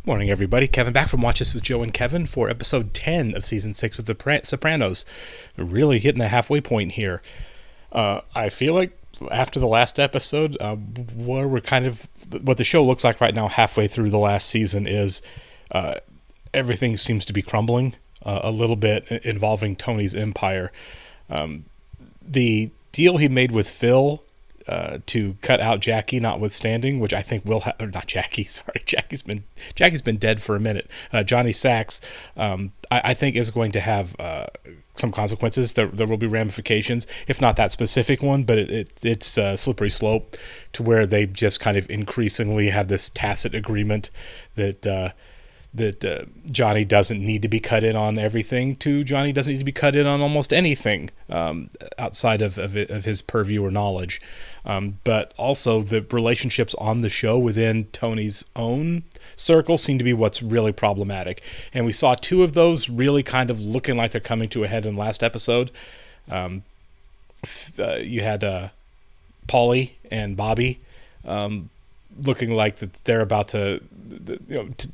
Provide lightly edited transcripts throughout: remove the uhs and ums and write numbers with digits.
Morning, everybody. Kevin back from Watch This with Joe and Kevin for episode 10 of season 6 of The Sopranos. We're really hitting the halfway point here. I feel like after the last episode, where we're kind of what the show looks like right now, halfway through the last season, is everything seems to be crumbling a little bit involving Tony's empire. The deal he made with Phil to cut out Jackie, notwithstanding, which I think will have, or not Jackie, sorry, Jackie's been dead for a minute. Johnny Sachs, I think is going to have some consequences. There will be ramifications, if not that specific one, but it's a slippery slope to where they just kind of increasingly have this tacit agreement that Johnny doesn't need to be cut in on everything, to Johnny doesn't need to be cut in on almost anything outside of his purview or knowledge. But also the relationships on the show within Tony's own circle seem to be what's really problematic. And we saw two of those really kind of looking like they're coming to a head in the last episode. You had Paulie and Bobby looking like that they're about to,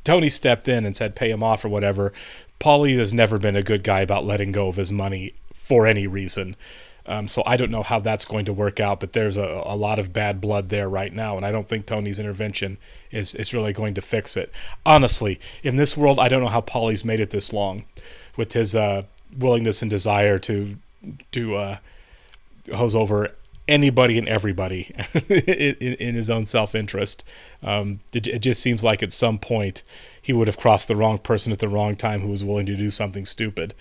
Tony stepped in and said pay him off or whatever. Paulie has never been a good guy about letting go of his money for any reason. So I don't know how that's going to work out, but there's a lot of bad blood there right now, and I don't think Tony's intervention is really going to fix it. Honestly, in this world, I don't know how Paulie's made it this long with his willingness and desire to hose over anybody and everybody in his own self-interest. It just seems like at some point he would have crossed the wrong person at the wrong time who was willing to do something stupid.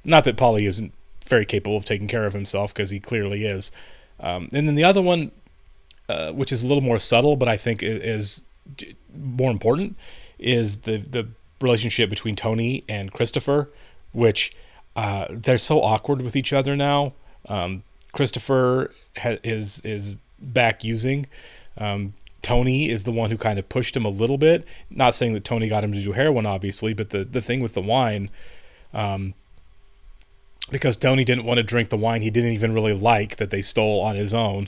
Not that Paulie isn't very capable of taking care of himself, because he clearly is. And then the other one, which is a little more subtle, but I think is more important, is the relationship between Tony and Christopher, which they're so awkward with each other now. Christopher is back using. Tony is the one who kind of pushed him a little bit. Not saying that Tony got him to do heroin, obviously, but the thing with the wine, because Tony didn't want to drink the wine he didn't even really like that they stole on his own.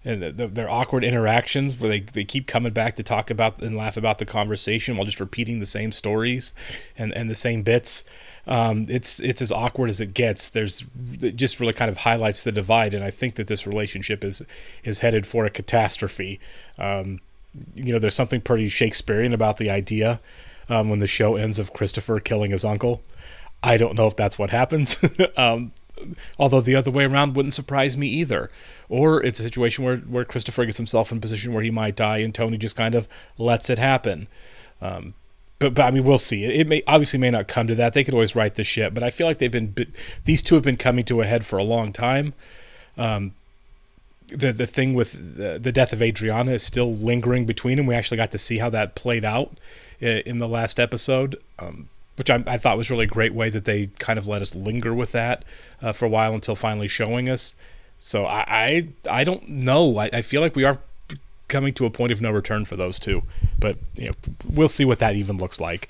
And their awkward interactions where they keep coming back to talk about and laugh about the conversation while just repeating the same stories and the same bits. It's as awkward as it gets. It just really kind of highlights the divide, and I think that this relationship is headed for a catastrophe. There's something pretty Shakespearean about the idea when the show ends of Christopher killing his uncle. I don't know if that's what happens. Although the other way around wouldn't surprise me either. Or it's a situation where Christopher gets himself in a position where he might die and Tony just kind of lets it happen. But I mean, we'll see. It may not come to that. They could always right the ship, but I feel like these two have been coming to a head for a long time. The thing with the death of Adriana is still lingering between them. We actually got to see how that played out in the last episode, which I thought was really a great way that they kind of let us linger with that for a while until finally showing us. So I don't know. I feel like we are coming to a point of no return for those two, but we'll see what that even looks like.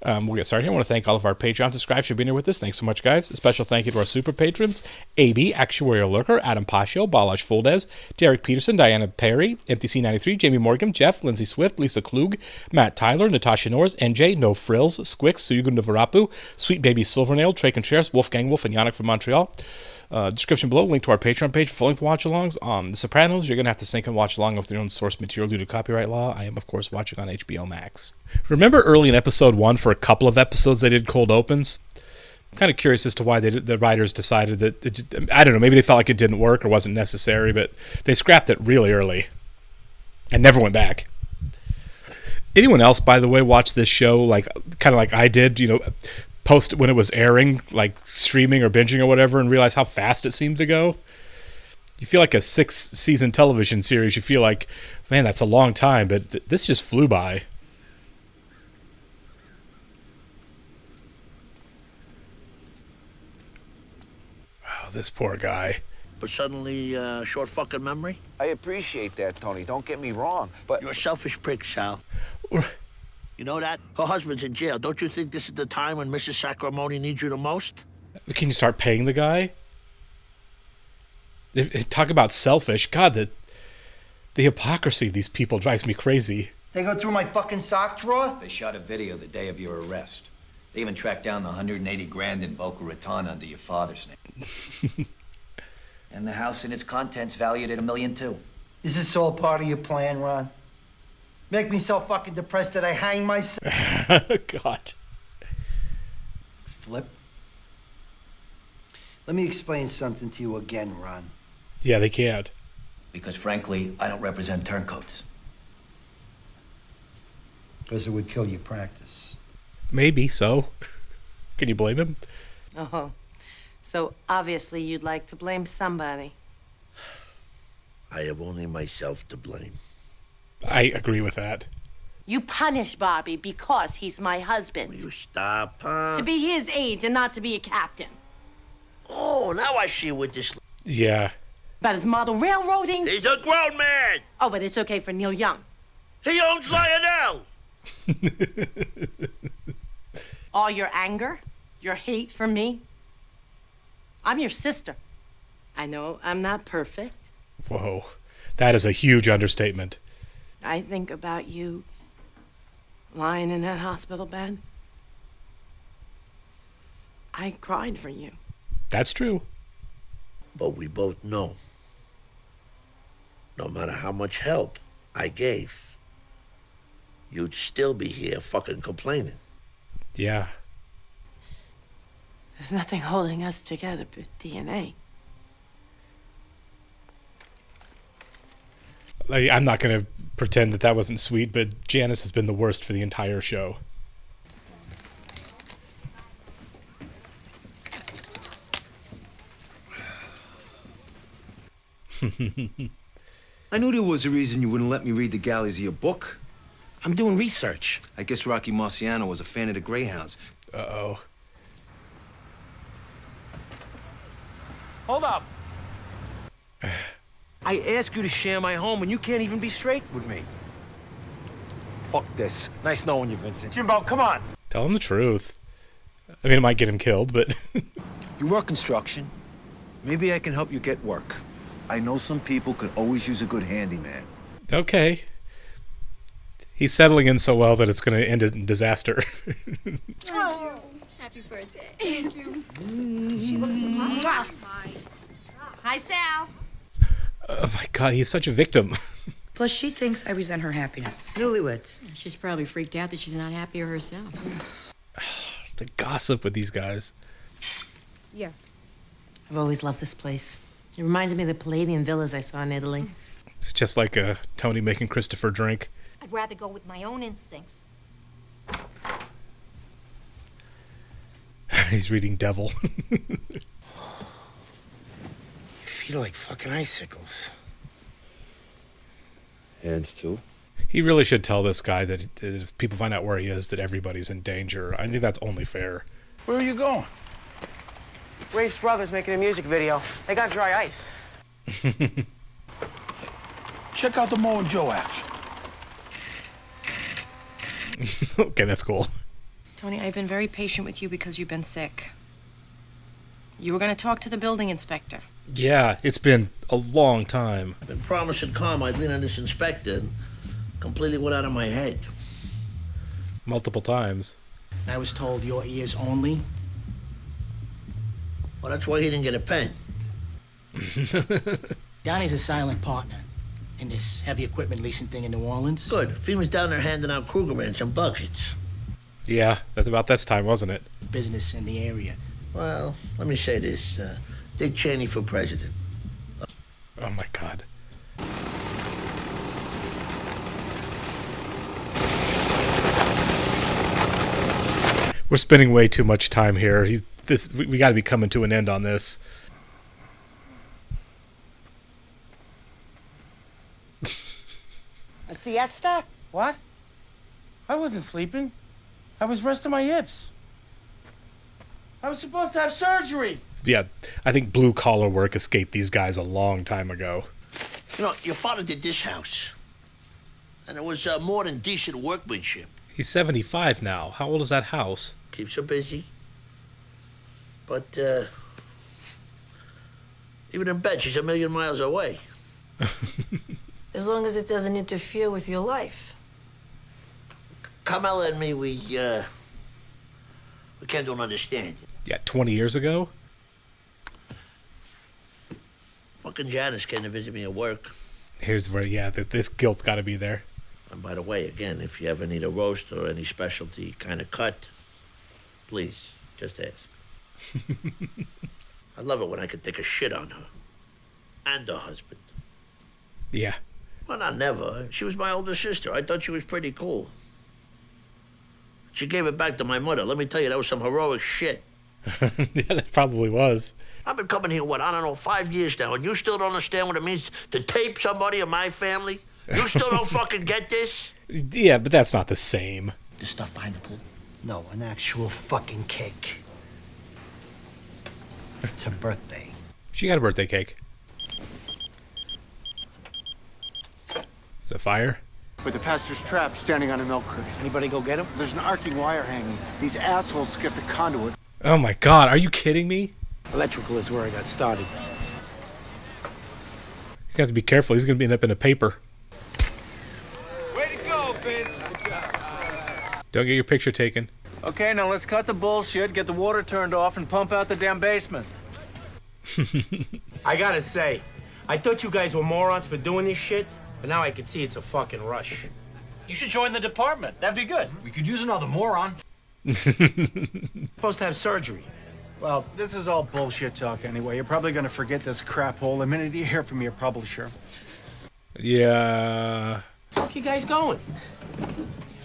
We'll get started here. I want to thank all of our Patreon subscribers for being here with us. Thanks so much, guys. A special thank you to our super patrons: AB, Actuarial Lurker, Adam Pascio, Balazs Fuldez, Derek Peterson, Diana Perry, MTC93, Jamie Morgan, Jeff, Lindsay Swift, Lisa Klug, Matt Tyler, Natasha Norris, NJ, No Frills, Squix, Suyugun Navarapu, Sweet Baby Silvernail, Trey Contreras, Wolfgang Wolf, and Yannick from Montreal. Description below, link to our Patreon page for full-length watch-alongs on The Sopranos. You're going to have to sync and watch along with your own source material due to copyright law. I am, of course, watching on HBO Max. Remember early in episode 1, for a couple of episodes, they did cold opens? I'm kind of curious as to why the writers decided that, I don't know, maybe they felt like it didn't work or wasn't necessary, but they scrapped it really early and never went back. Anyone else, by the way, watch this show kind of like I did, post when it was airing, like streaming or binging or whatever, and realize how fast it seemed to go? You feel like a 6-season television series. You feel like, man, that's a long time, but this just flew by. Oh, this poor guy. But suddenly, short fucking memory? I appreciate that, Tony. Don't get me wrong, but... You're a selfish prick, Sal. You know that? Her husband's in jail. Don't you think this is the time when Mrs. Sacramone needs you the most? Can you start paying the guy? Talk about selfish. God, the hypocrisy of these people drives me crazy. They go through my fucking sock drawer? They shot a video the day of your arrest. They even tracked down the 180 grand in Boca Raton under your father's name. And the house and its contents valued at $1.2 million. Is this all part of your plan, Ron? Make me so fucking depressed that I hang myself? God. Flip. Let me explain something to you again, Ron. Yeah, they can't. Because frankly, I don't represent turncoats. Because it would kill your practice. Maybe so. Can you blame him? Oh, so obviously you'd like to blame somebody. I have only myself to blame. I agree with that. You punish Bobby because he's my husband. Will you stop, huh? To be his age and not to be a captain. Oh, now I see what this... Yeah. About his model railroading? He's a grown man! Oh, but it's okay for Neil Young. He owns Lionel! All your anger, your hate for me. I'm your sister. I know I'm not perfect. Whoa. That is a huge understatement. I think about you lying in that hospital bed. I cried for you. That's true. But we both know, no matter how much help I gave, you'd still be here fucking complaining. Yeah. There's nothing holding us together but DNA. I'm not going to pretend that wasn't sweet, but Janice has been the worst for the entire show. I knew there was a reason you wouldn't let me read the galleys of your book. I'm doing research. I guess Rocky Marciano was a fan of the Greyhounds. Uh-oh. Hold up. I ask you to share my home and you can't even be straight with me. Fuck this. Nice knowing you, Vincent. Jimbo, come on. Tell him the truth. I mean, it might get him killed, but... You work construction. Maybe I can help you get work. I know some people could always use a good handyman. Okay. He's settling in so well that it's going to end in disaster. Oh, happy birthday. Thank you. She looks so hot. Hi, Sal. Oh my God, he's such a victim. Plus, she thinks I resent her happiness. Newlyweds. She's probably freaked out that she's not happier herself. The gossip with these guys. Yeah. I've always loved this place. It reminds me of the Palladian villas I saw in Italy. It's just like Tony making Christopher drink. I'd rather go with my own instincts. He's reading Devil. Feel like fucking icicles. Hands too. He really should tell this guy that if people find out where he is, that everybody's in danger. I think that's only fair. Where are you going? Rafe's brother's making a music video. They got dry ice. Check out the Mo and Joe action. Okay, that's cool. Tony, I've been very patient with you because you've been sick. You were going to talk to the building inspector. Yeah, it's been a long time. I've been promising calm I'd lean on this inspector and completely went out of my head. Multiple times. I was told your ears only. Well, that's why he didn't get a pen. Donnie's a silent partner in this heavy equipment leasing thing in New Orleans. Good. FEMA's down there handing out Krugerrands and buckets. Yeah, that's about this time, wasn't it? Business in the area. Well, let me say this. Dick Cheney for president. Oh my God. We're spending way too much time here. We got to be coming to an end on this. A siesta? What? I wasn't sleeping. I was resting my hips. I was supposed to have surgery. Yeah, I think blue collar work escaped these guys a long time ago. You know, your father did this house. And it was more than decent workmanship. He's 75 now. How old is that house? Keeps her busy. But, even in bed, she's a million miles away. As long as it doesn't interfere with your life. Carmela and me, we can't don't understand. Yeah, 20 years ago? Fucking Janice came to visit me at work. Here's where, yeah, this guilt's got to be there. And by the way, again, if you ever need a roast or any specialty kind of cut, please, just ask. I love it when I can take a shit on her. And her husband. Yeah. Well, not never. She was my older sister. I thought she was pretty cool. She gave it back to my mother. Let me tell you, that was some heroic shit. Yeah, that probably was. I've been coming here, what, I don't know, 5 years now, and you still don't understand what it means to tape somebody in my family? You still don't fucking get this? Yeah, but that's not the same. The stuff behind the pool? No, an actual fucking cake. It's her birthday. She got a birthday cake. Is it fire? With the pastor's trap standing on a milk crate. Anybody go get him? There's an arcing wire hanging. These assholes skipped the conduit. Oh my god, are you kidding me? Electrical is where I got started. He's gonna have to be careful. He's gonna end up in a paper. Way to go, Vince. Don't get your picture taken. Okay, now let's cut the bullshit, get the water turned off, and pump out the damn basement. I gotta say, I thought you guys were morons for doing this shit, but now I can see it's a fucking rush. You should join the department. That'd be good. We could use another moron. Supposed to have surgery. Well, this is all bullshit talk anyway. You're probably gonna forget this crap hole the minute you hear from your publisher. Yeah. Where you guys going?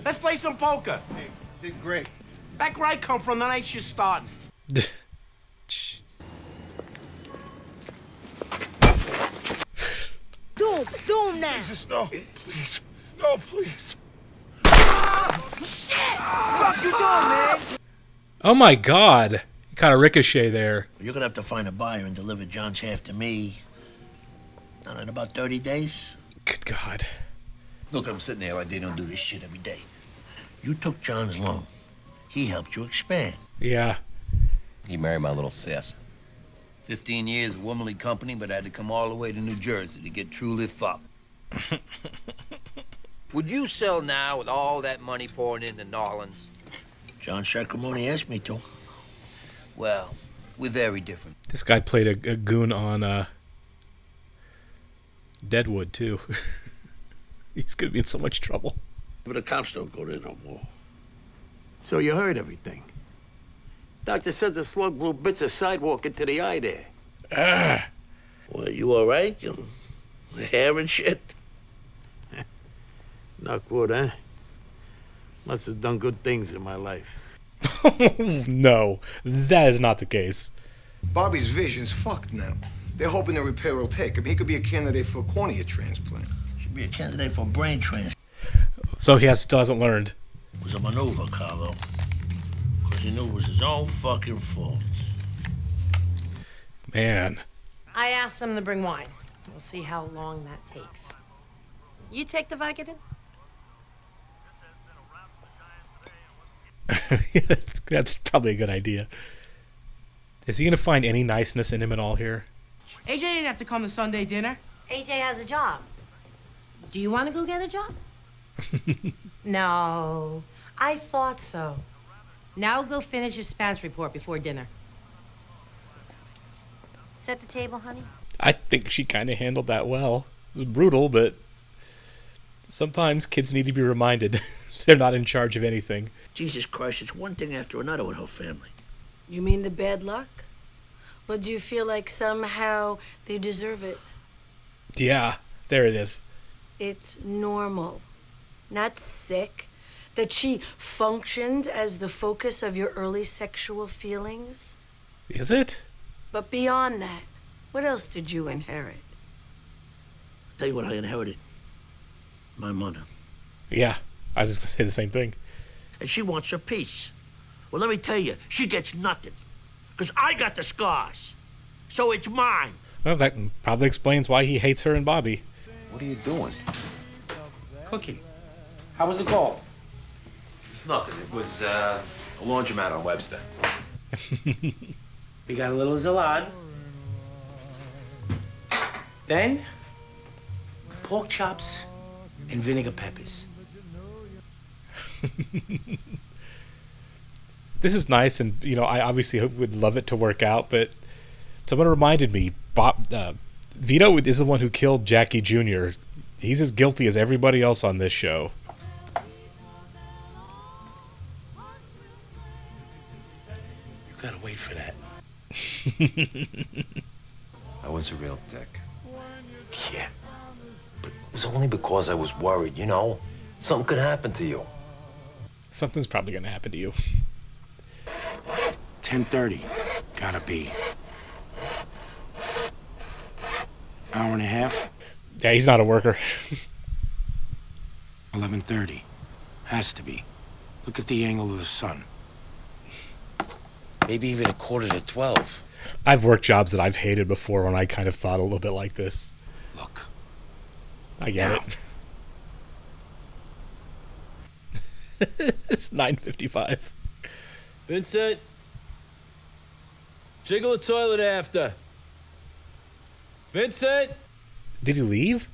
Let's play some poker. Hey, did great. Back where I come from, the night's just starting. Doom now. Jesus, no. Please. No, please. Shit! Fuck you doing, man? Oh my god. You caught a ricochet there. You're gonna have to find a buyer and deliver John's half to me. Not in about 30 days. Good god. Look, I'm sitting there like they don't do this shit every day. You took John's loan. He helped you expand. Yeah. He married my little sis. 15 years, womanly company, but I had to come all the way to New Jersey to get truly fucked. Would you sell now with all that money pouring into Norlands? John Sacramone asked me to. Well, we're very different. This guy played a goon on Deadwood, too. He's gonna be in so much trouble. But the cops don't go there no more. So you heard everything. Doctor says the slug blew bits of sidewalk into the eye there. Ah. Well, you all right? The hair and shit? Knock wood, huh? Must have done good things in my life. No, that is not the case. Bobby's vision's fucked now. They're hoping the repair will take him. He could be a candidate for a cornea transplant. Should be a candidate for brain transplant. So he still hasn't learned. It was a maneuver, Carlo. Because he knew it was his own fucking fault. Man. I asked them to bring wine. We'll see how long that takes. You take the Vicodin? That's probably a good idea. Is he going to find any niceness in him at all here? AJ didn't have to come to Sunday dinner. AJ has a job. Do you want to go get a job? No, I thought so. Now go finish your Spanish report before dinner. Set the table, honey. I think she kind of handled that well. It was brutal, but sometimes kids need to be reminded they're not in charge of anything. Jesus Christ, it's one thing after another with her family. You mean the bad luck? Or do you feel like somehow they deserve it? Yeah, there it is. It's normal, not sick, that she functioned as the focus of your early sexual feelings. Is it? But beyond that, what else did you inherit? I'll tell you what I inherited. My mother. Yeah, I was going to say the same thing. And she wants her peace. Well, let me tell you, she gets nothing. Because I got the scars. So it's mine. Well, that probably explains why he hates her and Bobby. What are you doing? Cooking. How was the call? It's nothing. It was a laundromat on Webster. We got a little salad. Then, pork chops and vinegar peppers. This is nice, and I obviously would love it to work out, but someone reminded me, Vito is the one who killed Jackie Jr. He's as guilty as everybody else on this show. You gotta wait for that. I was a real dick. Yeah. But it was only because I was worried, you know? Something could happen to you. Something's probably going to happen to you. 10:30. Gotta be. Hour and a half. Yeah, he's not a worker. 11:30. Has to be. Look at the angle of the sun. Maybe even 11:45. I've worked jobs that I've hated before when I kind of thought a little bit like this. Look. I get it. It's 9:55. Vincent, jiggle the toilet after. Vincent! Did he leave?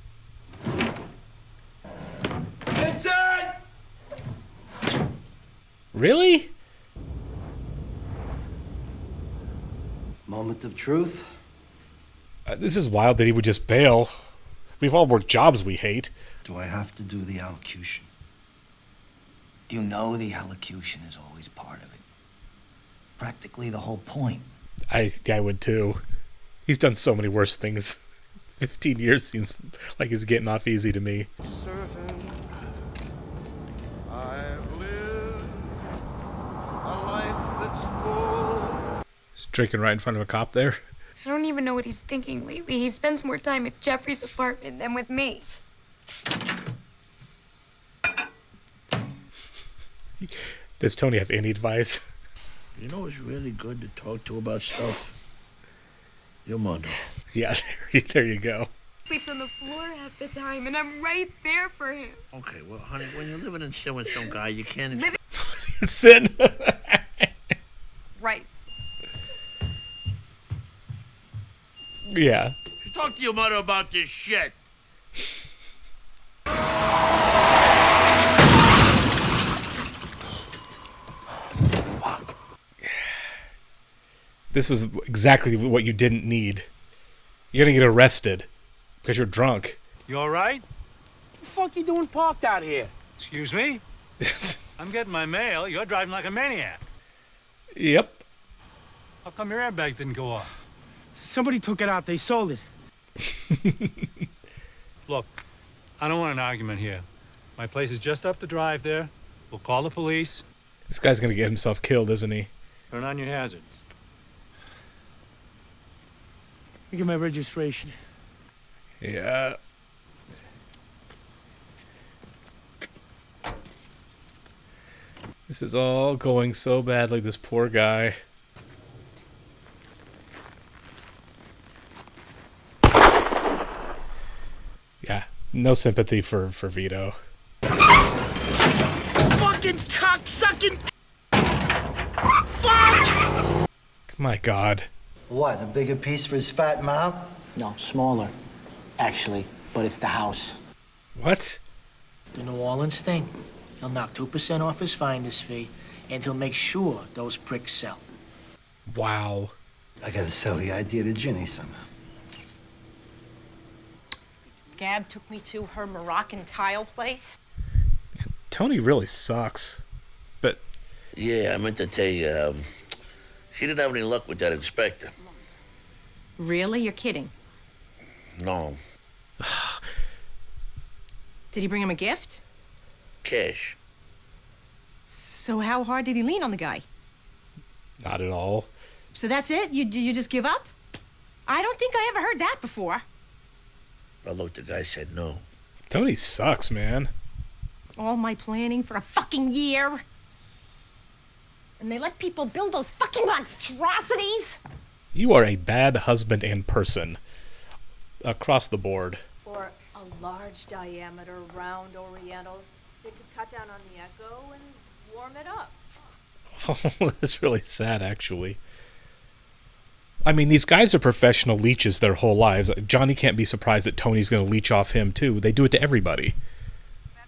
Vincent! Really? Moment of truth. This is wild that he would just bail. We've all worked jobs we hate. Do I have to do the allocution? You know the allocution is always part of it. Practically the whole point. I would too. He's done so many worse things. 15 years seems like he's getting off easy to me. I've lived a life that's full. He's drinking right in front of a cop there. I don't even know what he's thinking lately. He spends more time at Jeffrey's apartment than with me. Does Tony have any advice? You know who's really good to talk to about stuff? Your mother. Yeah, there you go. Sleeps on the floor half the time, and I'm right there for him. Okay, well, honey, when you're living in sin with some guy, you can't... Sin? Right. Yeah. You talk to your mother about this shit. This was exactly what you didn't need. You're gonna get arrested because you're drunk. You all right? What the fuck you doing parked out here? Excuse me? I'm getting my mail. You're driving like a maniac. Yep. How come your airbag didn't go off? Somebody took it out. They sold it. Look, I don't want an argument here. My place is just up the drive there. We'll call the police. This guy's gonna get himself killed, isn't he? Turn on your hazards. Look at my registration. Yeah. This is all going so badly, this poor guy. Yeah, no sympathy for Vito. Fucking cocksucking! Fuck! My God. What, a bigger piece for his fat mouth? No, smaller, actually, but it's the house. What? The New Orleans thing. He'll knock 2% off his finder's fee, and he'll make sure those pricks sell. Wow. I gotta sell the idea to Ginny somehow. Gab took me to her Moroccan tile place. Tony really sucks. But... Yeah, I meant to tell you, he didn't have any luck with that inspector. Really? You're kidding. No. Did he bring him a gift? Cash. So how hard did he lean on the guy? Not at all. So that's it? You just give up? I don't think I ever heard that before. Well, look, the guy said no. Tony sucks, man. All my planning for a fucking year. And they let people build those fucking monstrosities? You are a bad husband and person. Across the board. Or a large diameter round oriental that could cut down on the echo and warm it up. Oh, that's really sad, actually. I mean, these guys are professional leeches their whole lives. Johnny can't be surprised that Tony's going to leech off him, too. They do it to everybody.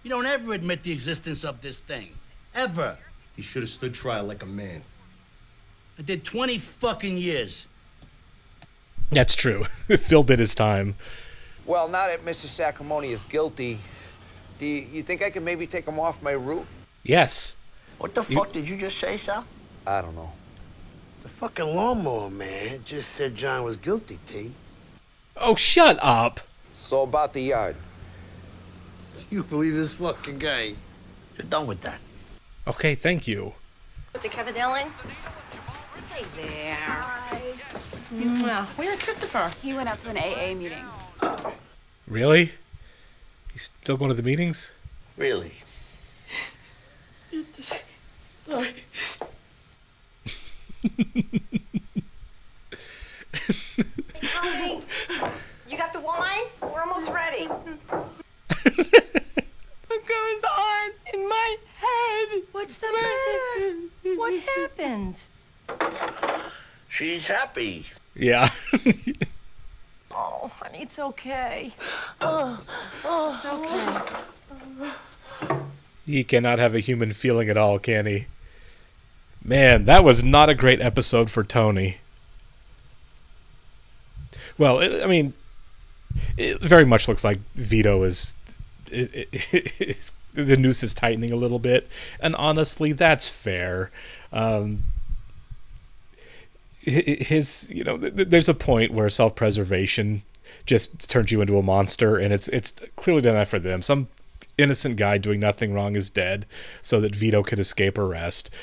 You don't ever admit the existence of this thing. Ever. He should have stood trial like a man. I did 20 fucking years. That's true. Phil did his time. Well, now that Mrs. Sacramone is guilty, do you think I can maybe take him off my route? Yes. What the fuck did you just say, Sal? I don't know. The fucking lawnmower man just said John was guilty, T. Oh, shut up. So about the yard. You believe this fucking guy? You're done with that. Okay, thank you. With the Cavadillion? Hey there. Hi. Mwah. Where's Christopher? He went out to an AA meeting. Really? He's still going to the meetings? Really? Sorry. Hey, honey, you got the wine? We're almost ready. What goes on in my head? What's the matter? What happened? She's happy. Yeah. Oh, honey, it's okay. It's okay. He cannot have a human feeling at all, can he? Man, that was not a great episode for Tony. Well, I mean, it very much looks like Vito is the noose is tightening a little bit, and honestly, that's fair. There's a point where self-preservation just turns you into a monster, and it's clearly done that for them. Some innocent guy doing nothing wrong is dead so that Vito could escape arrest.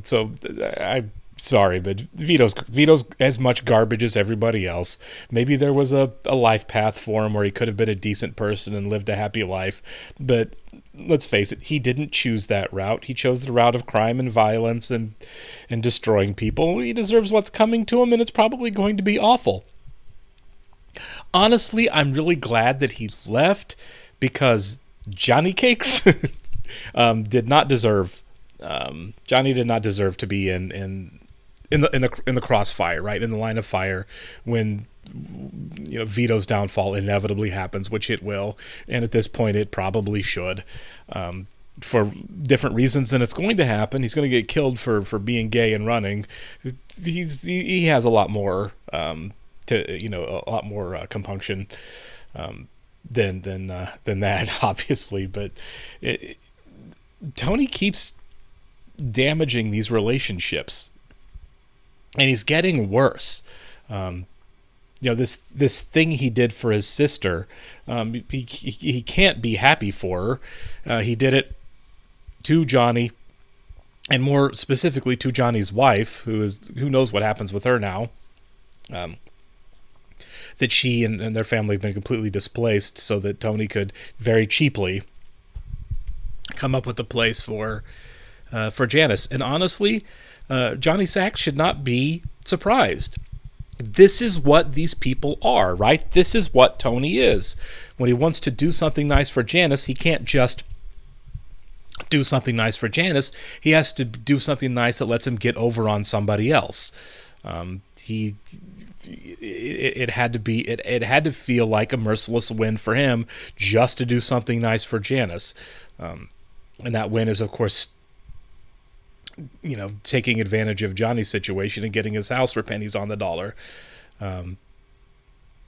So I'm sorry, but Vito's as much garbage as everybody else. Maybe there was a life path for him where he could have been a decent person and lived a happy life, but let's face it, he didn't choose that route. He chose the route of crime and violence and destroying people. He deserves what's coming to him, and it's probably going to be awful. Honestly, I'm really glad that he left, because Johnny Cakes did not deserve. Johnny did not deserve to be in the crossfire, right, in the line of fire when Vito's downfall inevitably happens, which it will, and at this point it probably should, for different reasons than it's going to happen. He's going to get killed for being gay and running. He has a lot more compunction than that, obviously, but Tony keeps damaging these relationships, and he's getting worse. This thing he did for his sister, he can't be happy for her. He did it to Johnny, and more specifically to Johnny's wife, who knows what happens with her now. That she and their family have been completely displaced, so that Tony could very cheaply come up with a place for Janice. And honestly, Johnny Sachs should not be surprised. This is what these people are, right? This is what Tony is. When he wants to do something nice for Janice, he can't just do something nice for Janice. He has to do something nice that lets him get over on somebody else. It had to feel like a merciless win for him just to do something nice for Janice. And that win is, of course, taking advantage of Johnny's situation and getting his house for pennies on the dollar. And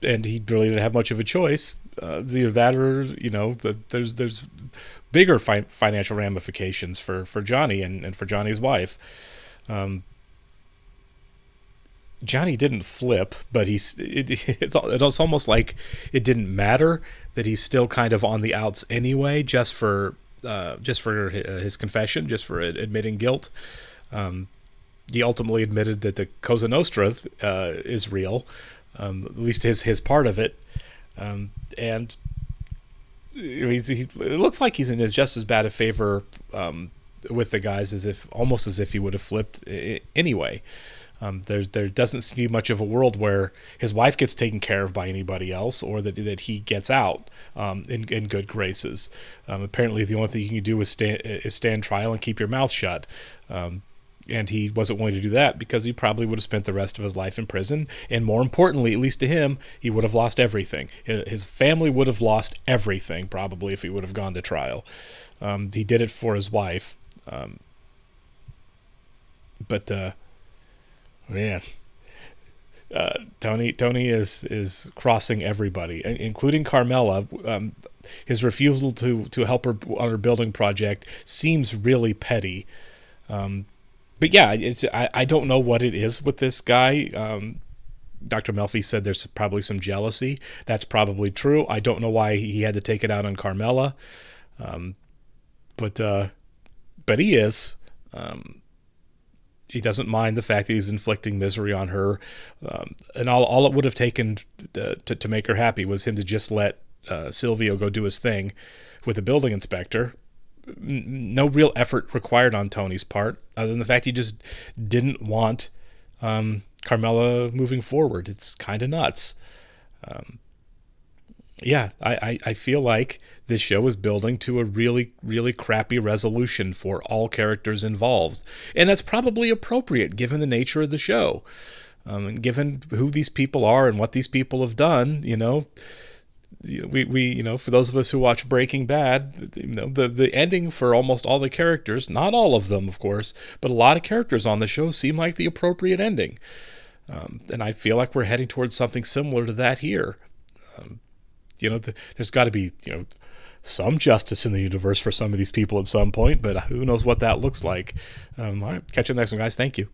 he really didn't have much of a choice. It's either that or, there's bigger financial ramifications for Johnny and for Johnny's wife. Johnny didn't flip, but it's almost like it didn't matter that he's still kind of on the outs anyway, just for his confession, just for admitting guilt. He ultimately admitted that the Cosa Nostra is real, at least his part of it, and it looks like he's in just as bad a favor with the guys as if he would have flipped anyway. There doesn't seem to be much of a world where his wife gets taken care of by anybody else, or that he gets out in good graces. Apparently, the only thing you can do is stand trial and keep your mouth shut. And he wasn't willing to do that because he probably would have spent the rest of his life in prison. And more importantly, at least to him, he would have lost everything. His family would have lost everything, probably, if he would have gone to trial. He did it for his wife. But man, Tony is crossing everybody, including Carmela. His refusal to help her on her building project seems really petty. But yeah, I don't know what it is with this guy. Dr. Melfi said there's probably some jealousy. That's probably true. I don't know why he had to take it out on Carmela. But he is. He doesn't mind the fact that he's inflicting misery on her. And all it would have taken to make her happy was him to just let Silvio go do his thing with the building inspector. No real effort required on Tony's part, other than the fact he just didn't want Carmela moving forward. It's kind of nuts. I feel like this show is building to a really, really crappy resolution for all characters involved. And that's probably appropriate given the nature of the show. And given who these people are and what these people have done, we for those of us who watch Breaking Bad, the ending for almost all the characters, not all of them, of course, but a lot of characters on the show seem like the appropriate ending. And I feel like we're heading towards something similar to that here. There's got to be, some justice in the universe for some of these people at some point, but who knows what that looks like. All right, catch you next one, guys. Thank you.